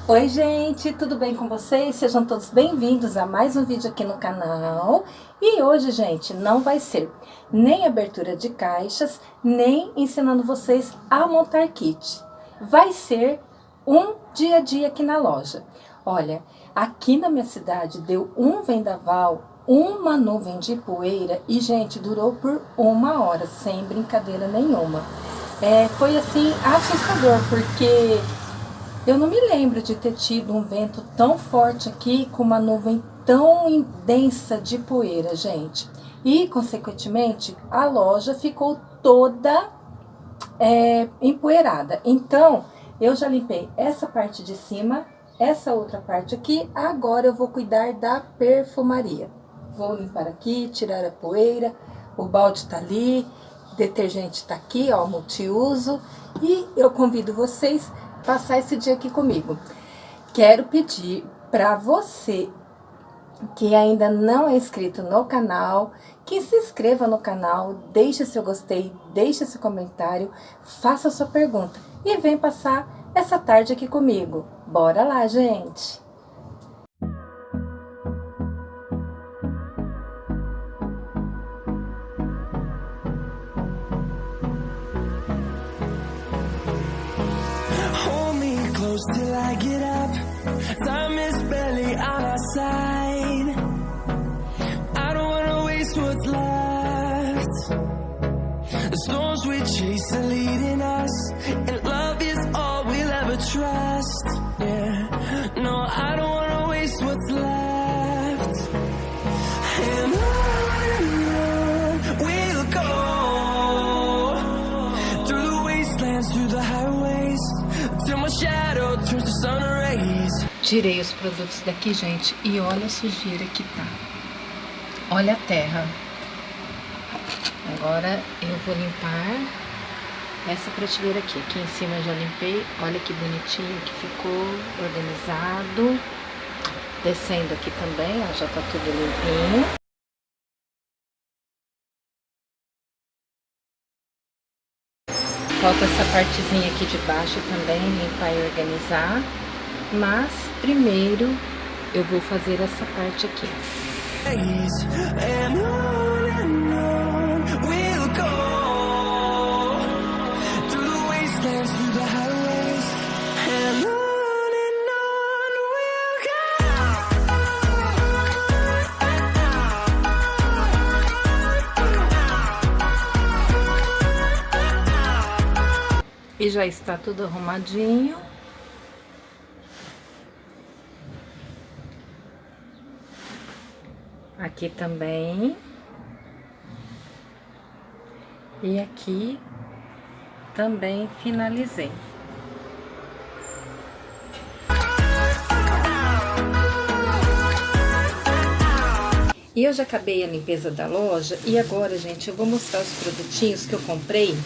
Oi gente, tudo bem com vocês? Sejam todos bem-vindos a mais um vídeo aqui no canal. E hoje, gente, não vai ser nem abertura de caixas, nem ensinando vocês a montar kit. Vai ser um dia a dia aqui na loja. Olha, aqui na minha cidade deu um vendaval, uma nuvem de poeira e, gente, durou por 1 hora, sem brincadeira nenhuma. Foi assim, assustador, porque eu não me lembro de ter tido um vento tão forte aqui, com uma nuvem tão densa de poeira, gente. E, consequentemente, a loja ficou toda empoeirada. Então, eu já limpei essa parte de cima, essa outra parte aqui. Agora eu vou cuidar da perfumaria. Vou limpar aqui, tirar a poeira. O balde tá ali, detergente tá aqui, ó, multiuso. E eu convido vocês passar esse dia aqui comigo. Quero pedir para você que ainda não é inscrito no canal, que se inscreva no canal, deixe seu gostei, deixe seu comentário, faça sua pergunta e vem passar essa tarde aqui comigo. Bora lá, gente! Till I get up, time is barely on our side. I don't wanna waste what's left. The storms we chase are leading us, and love is all we'll ever trust. Yeah, no, I don't wanna waste what's left. And on we'll go, through the wastelands, through the highways, till my shadow turns to sun rays. Tirei os produtos daqui, gente, e olha a sujeira que tá. Olha a terra. Agora eu vou limpar essa prateleira aqui. Aqui em cima eu já limpei. Olha que bonitinho que ficou, organizado. Descendo aqui também, ó, já tá tudo limpinho. Falta essa partezinha aqui de baixo também, limpar e organizar. Mas, primeiro, eu vou fazer essa parte aqui. E já está tudo arrumadinho. Aqui também. E aqui também finalizei. E eu já acabei a limpeza da loja. E agora, gente, eu vou mostrar os produtinhos que eu comprei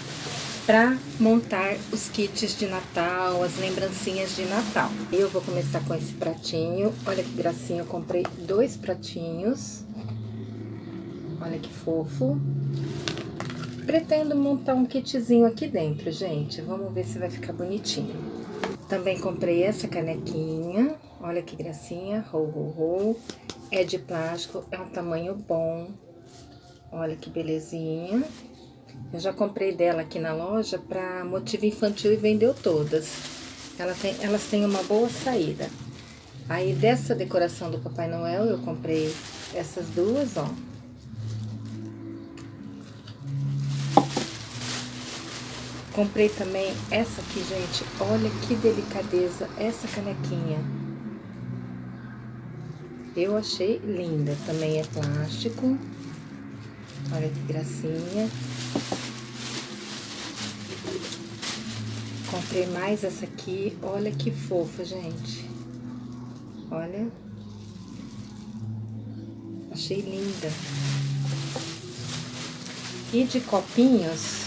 para montar os kits de Natal, as lembrancinhas de Natal. Eu vou começar com esse pratinho. Olha que gracinha, eu comprei 2 pratinhos. Olha que fofo. Pretendo montar um kitzinho aqui dentro, gente. Vamos ver se vai ficar bonitinho. Também comprei essa canequinha. Olha que gracinha, ho, ho, ho. É de plástico, é um tamanho bom. Olha que belezinha. Eu já comprei dela aqui na loja para motivo infantil e vendeu todas. Elas têm uma boa saída. Aí dessa decoração do Papai Noel eu comprei essas duas, ó. Comprei também essa aqui, gente. Olha que delicadeza essa canequinha. Eu achei linda. Também é plástico. Olha que gracinha. Comprei mais essa aqui. Olha que fofa, gente. Olha. Achei linda. E de copinhos,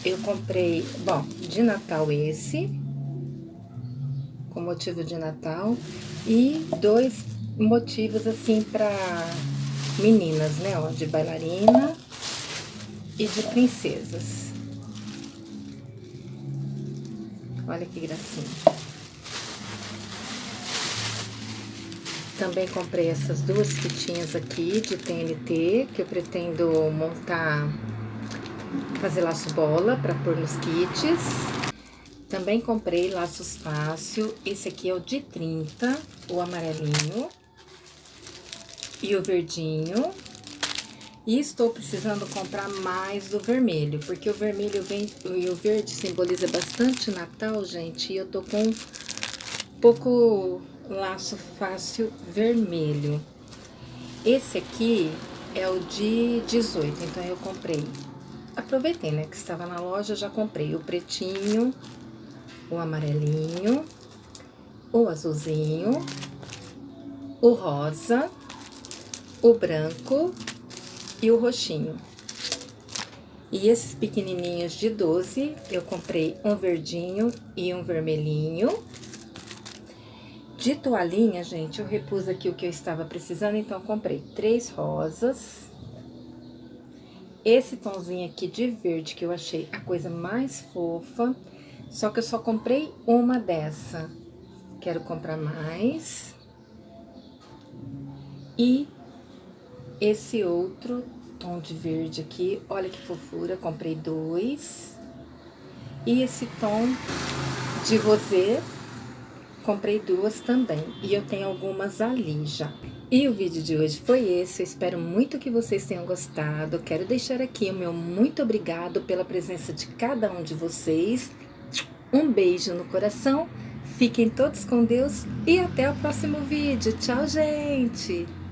eu comprei, bom, de Natal esse, com motivo de Natal, e 2 motivos assim pra meninas, né, ó, de bailarina e de princesas. Olha que gracinha. Também comprei essas duas fitinhas aqui de TNT, que eu pretendo montar, fazer laço bola para pôr nos kits. Também comprei laços fácil, esse aqui é o de 30, o amarelinho e o verdinho. E estou precisando comprar mais do vermelho, porque o vermelho vem e o verde simboliza bastante Natal, gente. E eu tô com pouco laço fácil vermelho. Esse aqui é o de 18, então eu comprei. Aproveitei, né, que estava na loja, já comprei o pretinho, o amarelinho, o azulzinho, o rosa, o branco e o roxinho. E esses pequenininhos de 12, eu comprei um verdinho e um vermelhinho. De toalhinha, gente, eu repus aqui o que eu estava precisando, então eu comprei 3 rosas. Esse tomzinho aqui de verde, que eu achei a coisa mais fofa, só que eu só comprei uma dessa. Quero comprar mais. E esse outro tom de verde aqui, olha que fofura, comprei 2. E esse tom de rosé, comprei 2 também, e eu tenho algumas ali já. E o vídeo de hoje foi esse, eu espero muito que vocês tenham gostado. Quero deixar aqui o meu muito obrigado pela presença de cada um de vocês. Um beijo no coração, fiquem todos com Deus e até o próximo vídeo. Tchau, gente!